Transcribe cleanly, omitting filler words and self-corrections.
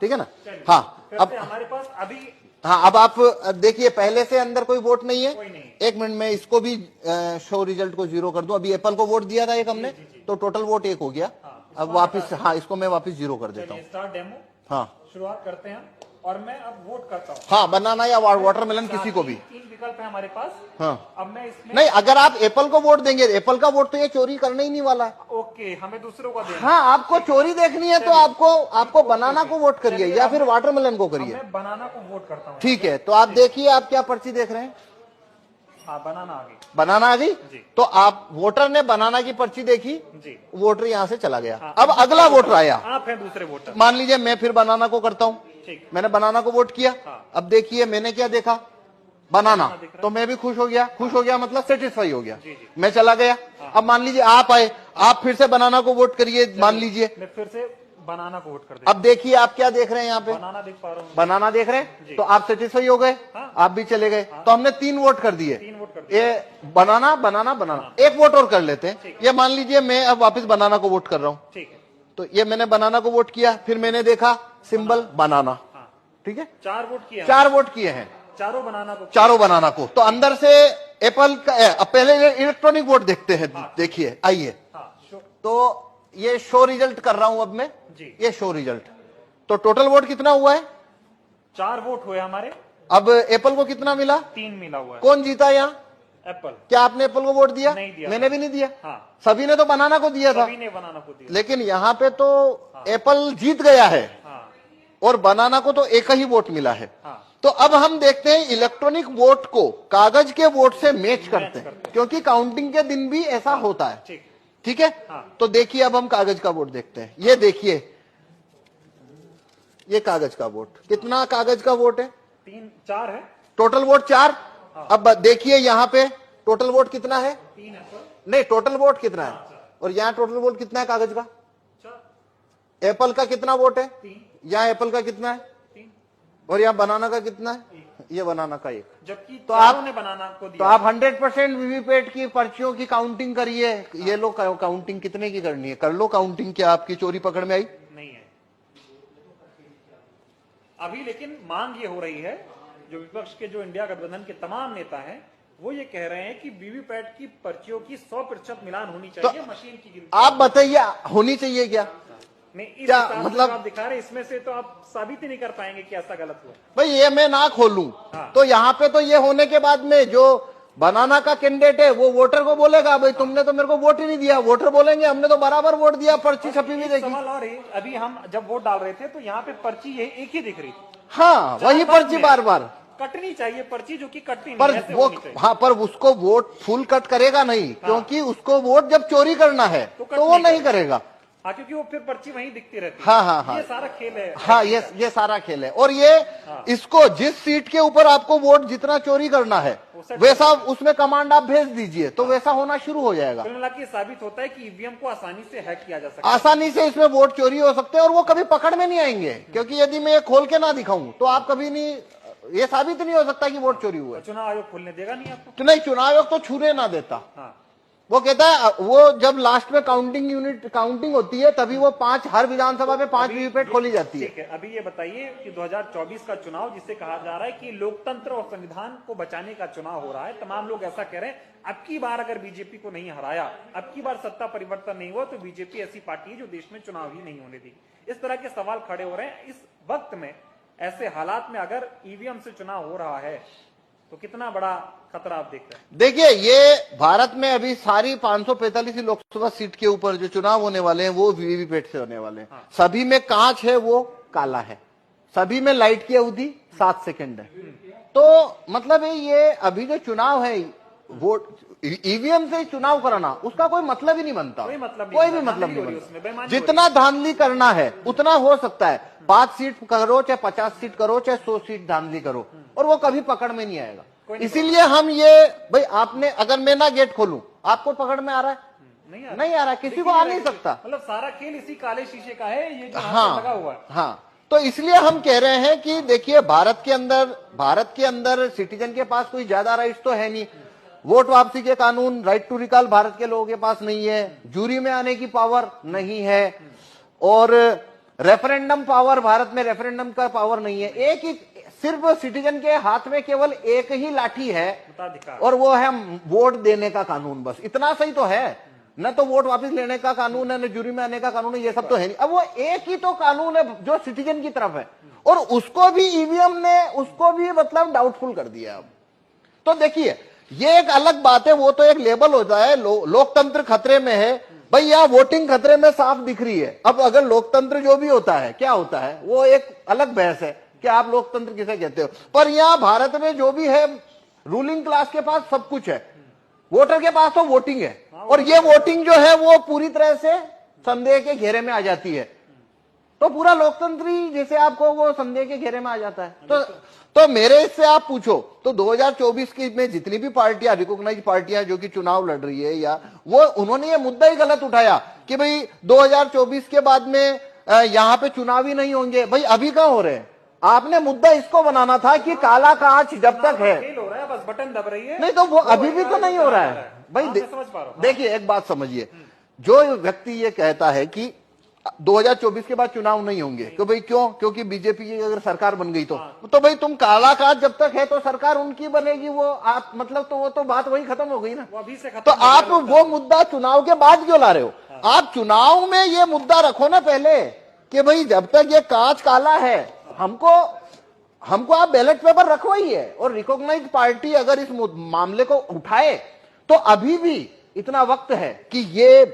ठीक है ना। हाँ अब हमारे पास अभी, हाँ अब आप देखिए पहले से अंदर कोई वोट नहीं है। कोई नहीं। एक मिनट में इसको भी शो रिजल्ट को 0 कर दूं। अभी एप्पल को वोट दिया था एक हमने, तो टोटल वोट 1 हो गया। अब वापस, हाँ इसको मैं वापस 0 कर देता हूँ। स्टार्ट डेमो, हाँ शुरुआत करते हैं और मैं अब वोट करता हूँ। हाँ, बनाना या वाटरमेलन किसी को भी। 3 विकल्प है हमारे पास। हाँ अब मैं इसमें नहीं, अगर आप एप्पल को वोट देंगे, एप्पल का वोट तो ये चोरी करने ही नहीं वाला है। ओके, हमें दूसरों का देना। हाँ, आपको चोरी देखनी है तो आपको बनाना को वोट करिए या फिर वाटरमेलन को करिए। मैं बनाना को वोट करता हूँ। ठीक है, तो आप देखिए आप क्या पर्ची देख रहे हैं। हाँ, बनाना आ गई। बनाना आ गई जी। तो आप वोटर ने बनाना की पर्ची देखी जी, वोटर यहाँ से चला गया। हाँ, अब अगला वोटर आया, आप हैं दूसरे वोटर। मान लीजिए मैं फिर बनाना को करता हूँ। ठीक, मैंने बनाना को वोट किया। हाँ। अब देखिए मैंने क्या देखा, बनाना, तो मैं भी खुश हो गया। खुश हो गया मतलब सेटिस्फाई हो गया। जी, जी। मैं चला गया। अब मान लीजिए आप आए, आप फिर से बनाना को वोट करिए, मान लीजिए। मैं फिर से बनाना को वोट कर देता अब देखिए आप क्या देख रहे हैं यहाँ पे, हूँ। बनाना देख पा रहा हूँ। बनाना देख रहे हैं, तो आप सेटिस्फाई हो गए। हाँ। आप भी चले गए, तो हमने 3 वोट कर दिए। 3 वोट कर दिए। ये बनाना बनाना बनाना, एक वोट और कर लेते हैं। ये मान लीजिए मैं अब वापस बनाना को वोट कर रहा हूँ। ठीक है, तो ये मैंने बनाना को वोट किया, फिर मैंने देखा सिंबल बनाना। हाँ। ठीक है, 4 वोट किए। 4 वोट किए हैं, चारों बनाना को। चारों बनाना को। तो अंदर से एप्पल का अब पहले इलेक्ट्रॉनिक वोट देखते हैं। देखिए आइए, हाँ, तो ये शो रिजल्ट कर रहा हूं अब मैं जी। ये शो रिजल्ट। तो टोटल वोट कितना हुआ है? 4 वोट हुए हमारे। अब एप्पल को कितना मिला? 3 मिला हुआ है। कौन जीता यहाँ? एप्पल। क्या आपने एप्पल को वोट दिया? नहीं दिया। मैंने भी नहीं दिया। हाँ, सभी ने तो बनाना को दिया था। सभी ने बनाना को दिया। लेकिन यहाँ पे तो एप्पल जीत गया है हाँ, और बनाना को तो एक ही वोट मिला है। हाँ। तो अब हम देखते हैं इलेक्ट्रॉनिक वोट को कागज के वोट से मैच करते हैं, क्योंकि काउंटिंग के दिन भी ऐसा होता है। ठीक, ठीक है। हाँ। तो देखिए अब हम कागज का वोट देखते हैं। ये देखिए, ये कागज का वोट, कितना कागज का वोट है? 4 है। Total vote 4। अब देखिए यहाँ पे टोटल वोट कितना है? 3 है सर। नहीं, टोटल वोट कितना है? और यहाँ टोटल वोट कितना है कागज का? 4। एप्पल का कितना वोट है? 3। यहाँ एप्पल का कितना है? 3। और यहाँ बनाना का कितना है? ये बनाना का 1। जबकि तो चारों आप ने बनाना को तो दिया। आप 100% वीवीपैट की पर्चियों की काउंटिंग करिए। ये लो काउंटिंग कितने की करनी है, कर लो काउंटिंग। क्या आपकी चोरी पकड़ में आई? नहीं है अभी, लेकिन मांग ये हो रही है, जो विपक्ष के जो इंडिया गठबंधन के तमाम नेता हैं वो ये कह रहे हैं कि वीवीपैट की पर्चियों की 100% मिलान होनी चाहिए। मशीन की गिनती आप बताइए होनी चाहिए क्या? नहीं, इस क्या हिसाब से मतलब? जो आप दिखा रहे हैं इसमें से तो आप साबित ही नहीं कर पाएंगे कि ऐसा गलत हुआ। भाई ये मैं ना खोलूं हाँ। तो यहाँ पे तो ये होने के बाद में जो बनाना का कैंडिडेट है वो वोटर को बोलेगा भाई तुमने तो मेरे को वोट ही नहीं दिया। वोटर बोलेंगे हमने तो बराबर वोट दिया, पर्ची छपी हुई देखी। सवाल और है, अभी हम जब वोट डाल रहे थे तो यहाँ पे पर्ची ये एक ही दिख रही थी। हाँ, वही पर्ची बार बार कटनी चाहिए पर्ची, जो कि कटती नहीं, पर ऐसे वो होनी चाहिए। हाँ, पर उसको वोट फुल कट करेगा नहीं, क्योंकि उसको वोट जब चोरी करना है तो तो वो नहीं करेगा। हाँ, क्योंकि वो फिर पर्ची वहीं दिखती रहती है। हाँ हाँ हाँ, ये सारा खेल है। हाँ ये सारा खेल है। और ये इसको जिस सीट के ऊपर आपको वोट जितना चोरी करना है वैसा उसमें कमांड आप भेज दीजिए तो वैसा होना शुरू हो जाएगा। कुल मिला के ये साबित होता है कि ईवीएम को आसानी से हैक किया जा सकता है। आसानी से इसमें वोट चोरी हो सकते हैं और वो कभी पकड़ में नहीं आएंगे, क्योंकि यदि मैं ये खोल के ना दिखाऊं तो आप कभी नहीं, ये साबित नहीं हो सकता कि वोट चोरी हुआ है। चुनाव आयोग खुलने देगा नहीं आपको? तो नहीं, चुनाव आयोग तो छूने ना देता। हाँ, वो कहता है वो जब लास्ट में काउंटिंग होती है तभी वो 5 हर विधानसभा में 5 वीवीपैट खोली जाती है। ठीक है। अभी ये बताइए कि 2024 का चुनाव, जिसे कहा जा रहा है कि लोकतंत्र और संविधान को बचाने का चुनाव हो रहा है, तमाम लोग ऐसा कह रहे हैं अब की बार अगर बीजेपी को नहीं हराया, अब की बार सत्ता परिवर्तन नहीं हुआ तो बीजेपी ऐसी पार्टी है जो देश में चुनाव ही नहीं होने देगी। इस तरह के सवाल खड़े हो रहे हैं। इस वक्त में, ऐसे हालात में अगर ईवीएम से चुनाव हो रहा है तो कितना बड़ा खतरा आप देख रहे हैं? देखिए, ये भारत में अभी सारी 545 लोकसभा सीट के ऊपर जो चुनाव होने वाले हैं वो वीवीपैट से होने वाले हैं। हाँ। सभी में कांच है, वो काला है। सभी में लाइट की अवधि 7 सेकंड है। तो मतलब ये अभी जो चुनाव है, वोट ईवीएम से चुनाव कराना उसका कोई मतलब ही नहीं बनता। कोई मतलब कोई भी मतलब नहीं बनता। जितना धांधली करना है उतना हो सकता है। 5 सीट करो चाहे 50 सीट करो चाहे 100 सीट धांधली करो, और वो कभी पकड़ में नहीं आएगा। इसीलिए हम ये, भाई आपने, अगर मैं ना गेट खोलूं आपको पकड़ में आ रहा है? नहीं आ रहा, किसी को आ नहीं सकता। मतलब सारा खेल इसी काले शीशे का है, ये जो हाँ लगा हुआ है। हाँ, तो इसलिए हम कह रहे हैं कि देखिए भारत के अंदर सिटीजन के पास कोई ज्यादा राइट्स तो है नहीं। वोट वापसी के कानून, राइट टू रिकॉल भारत के लोगों के पास नहीं है, जूरी में आने की पावर नहीं है, और रेफरेंडम पावर, भारत में रेफरेंडम का पावर नहीं है। एक ही सिर्फ सिटीजन के हाथ में केवल एक ही लाठी है मताधिकार, और वो है वोट देने का कानून। बस इतना सही तो है, न तो वोट वापस लेने का कानून है, न जुर्म में आने का कानून है, ये सब तो है नहीं। अब वो एक ही तो कानून है जो सिटीजन की तरफ है, और उसको भी ईवीएम ने उसको भी मतलब डाउटफुल कर दिया। अब तो देखिए ये एक अलग बात है, वो तो एक लेबल होता है, लोकतंत्र खतरे में है भाई, यहाँ वोटिंग खतरे में साफ दिख रही है। अब अगर लोकतंत्र जो भी होता है क्या होता है, वो एक अलग बहस है कि आप लोकतंत्र किसे कहते हो। पर यहाँ भारत में जो भी है, रूलिंग क्लास के पास सब कुछ है, वोटर के पास तो वोटिंग है, और ये वोटिंग जो है वो पूरी तरह से संदेह के घेरे में आ जाती है। तो पूरा लोकतंत्र ही जैसे आपको वो संदेह के घेरे में आ जाता है। तो मेरे इससे आप पूछो तो 2024 की में जितनी भी पार्टियां, रिकॉग्नाइज पार्टियां जो कि चुनाव लड़ रही है, या वो उन्होंने ये मुद्दा ही गलत उठाया कि भाई 2024 के बाद में यहाँ पे चुनाव ही नहीं होंगे। भाई अभी कहाँ हो रहे हैं? आपने मुद्दा इसको बनाना था कि काला कांच जब तक है, फेल हो रहा है, बस बटन दब रही है, नहीं तो वो अभी भी तो नहीं हो रहा है भाई। समझ पा रहा हूं। देखिए एक बात समझिए, जो व्यक्ति ये कहता है कि 2024 के बाद चुनाव नहीं होंगे, तो भाई क्यों? क्योंकि बीजेपी की अगर सरकार बन गई तो भाई तुम काला कांच जब तक है तो सरकार उनकी बनेगी, वो आप मतलब तो वो तो बात वही खत्म हो गई ना। वो अभी से खत्म तो हो गया आप लोकतंत्र। वो मुद्दा चुनाव के बाद क्यों ला रहे हो? आप चुनाव में ये मुद्दा रखो ना पहले कि भाई जब तक ये कांच काला है, हमको आप बैलेट पेपर रखवाइए, और रिकॉग्नाइज पार्टी अगर इस मामले को उठाए तो अभी भी इतना वक्त है कि ये